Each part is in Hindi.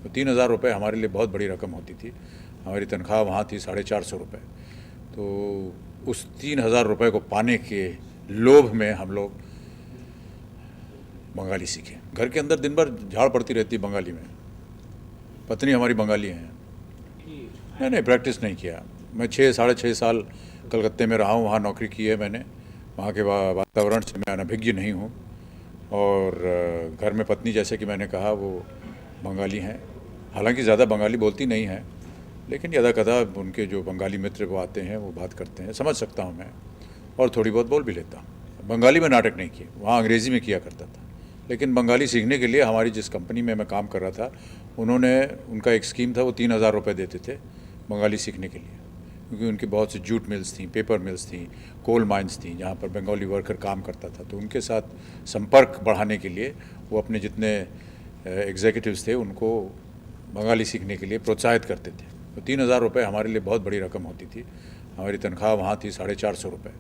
तो 3,000 रुपये हमारे लिए बहुत बड़ी रकम होती थी। हमारी तनख्वाह वहाँ थी 450 रुपये। तो उस 3,000 रुपये को पाने के लोभ में हम लोग बंगाली सीखे। घर के अंदर दिन भर झाड़ पड़ती रहती बंगाली में। पत्नी हमारी बंगाली हैं। नहीं, प्रैक्टिस नहीं किया। मैं 6 साढ़े 6 साल कलकत्ते में रहा हूँ, वहाँ नौकरी की है मैंने। वहाँ के वातावरण से मैं अनभिज्ञ नहीं हूँ। और घर में पत्नी, जैसे कि मैंने कहा, वो बंगाली हैं। हालांकि ज़्यादा बंगाली बोलती नहीं हैं, लेकिन यदा कदा उनके जो बंगाली मित्र वो आते हैं, वो बात करते हैं, समझ सकता हूँ मैं, और थोड़ी बहुत बोल भी लेता हूँ। बंगाली में नाटक नहीं किए, वहाँ अंग्रेज़ी में किया करता था। लेकिन बंगाली सीखने के लिए हमारी जिस कंपनी में मैं काम कर रहा था, उनका एक स्कीम था, वो 3,000 रुपये देते थे बंगाली सीखने के लिए, क्योंकि उनकी बहुत सी जूट मिल्स थी, पेपर मिल्स थी, कोल माइंस थी, जहाँ पर बंगाली वर्कर काम करता था। तो उनके साथ संपर्क बढ़ाने के लिए वो अपने जितने एग्जीक्यूटिव्स थे उनको बंगाली सीखने के लिए प्रोत्साहित करते थे। तो 3,000 रुपये हमारे लिए बहुत बड़ी रकम होती थी। हमारी तनख्वाह वहाँ थी 450 रुपये।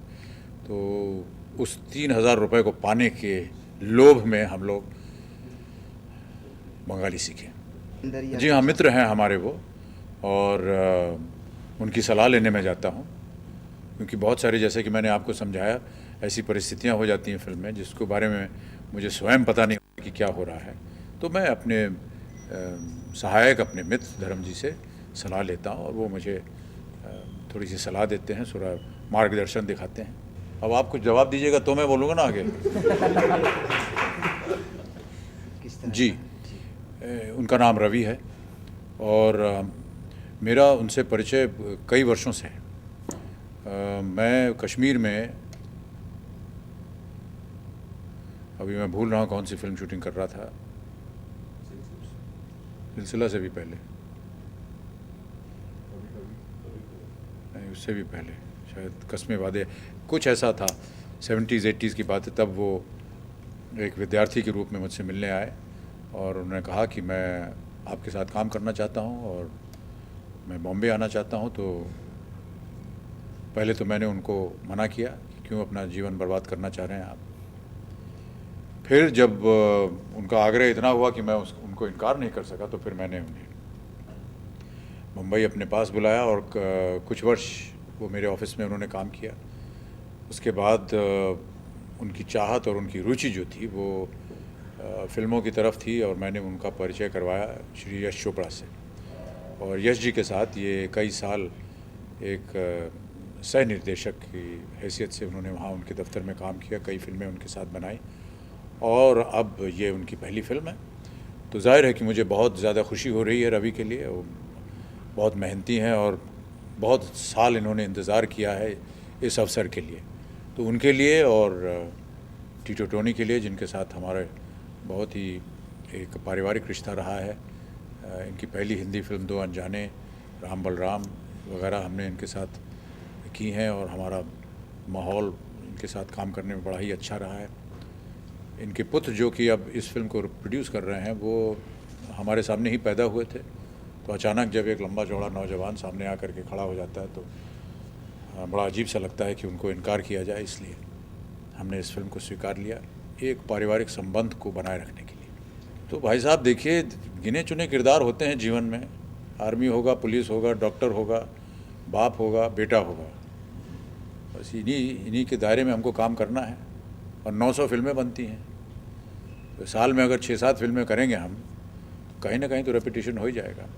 तो उस 3,000 रुपये को पाने के लोभ में हम लोग बंगाली सीखे। जी हाँ, मित्र हैं हमारे वो, और उनकी सलाह लेने में जाता हूँ, क्योंकि बहुत सारे, जैसे कि मैंने आपको समझाया, ऐसी परिस्थितियाँ हो जाती हैं फिल्म में जिसके बारे में मुझे स्वयं पता नहीं कि क्या हो रहा है। तो मैं अपने सहायक, अपने मित्र धर्म जी से सलाह लेता हूँ, और वो मुझे थोड़ी सी सलाह देते हैं, थोड़ा मार्गदर्शन दिखाते हैं। अब आप कुछ जवाब दीजिएगा तो मैं बोलूँगा ना आगे। जी, उनका नाम रवि है, और मेरा उनसे परिचय कई वर्षों से है। मैं कश्मीर में, अभी मैं भूल रहा हूँ कौन सी फिल्म शूटिंग कर रहा था, सिलसिला से भी पहले, नहीं उससे भी पहले, शायद कस्मे वादे, कुछ ऐसा था, 70s 80s की बात है। तब वो एक विद्यार्थी के रूप में मुझसे मिलने आए, और उन्होंने कहा कि मैं आपके साथ काम करना चाहता हूँ और मैं बॉम्बे आना चाहता हूँ। तो पहले तो मैंने उनको मना किया कि क्यों अपना जीवन बर्बाद करना चाह रहे हैं आप। फिर जब उनका आग्रह इतना हुआ कि मैं उनको इनकार नहीं कर सका, तो फिर मैंने उन्हें मुंबई अपने पास बुलाया, और कुछ वर्ष वो मेरे ऑफिस में उन्होंने काम किया। उसके बाद उनकी चाहत और उनकी रुचि जो थी वो फिल्मों की तरफ थी, और मैंने उनका परिचय करवाया श्री यश चोपड़ा से। और यश जी के साथ ये कई साल एक सह निर्देशक की हैसियत से उन्होंने वहाँ उनके दफ्तर में काम किया, कई फिल्में उनके साथ बनाई, और अब ये उनकी पहली फिल्म है। तो जाहिर है कि मुझे बहुत ज़्यादा खुशी हो रही है रवि के लिए। वो बहुत मेहनती हैं, और बहुत साल इन्होंने इंतज़ार किया है इस अवसर के लिए। तो उनके लिए और टीटो टोनी के लिए, जिनके साथ हमारे बहुत ही एक पारिवारिक रिश्ता रहा है, इनकी पहली हिंदी फिल्म 2 अनजाने, राम बलराम वगैरह हमने इनके साथ की हैं, और हमारा माहौल इनके साथ काम करने में बड़ा ही अच्छा रहा है। इनके पुत्र जो कि अब इस फिल्म को प्रोड्यूस कर रहे हैं, वो हमारे सामने ही पैदा हुए थे। तो अचानक जब एक लंबा चौड़ा नौजवान सामने आकर के खड़ा हो जाता है, तो बड़ा अजीब सा लगता है कि उनको इनकार किया जाए। इसलिए हमने इस फिल्म को स्वीकार लिया, एक पारिवारिक संबंध को बनाए रखने के लिए। तो भाई साहब देखिए, गिने चुने किरदार होते हैं जीवन में। आर्मी होगा, पुलिस होगा, डॉक्टर होगा, बाप होगा, बेटा होगा, बस इन्हीं के दायरे में हमको काम करना है। और 900 फिल्में बनती हैं, तो साल में अगर 6-7 फिल्में करेंगे हम, तो कहीं ना कहीं तो रेपिटेशन हो ही जाएगा।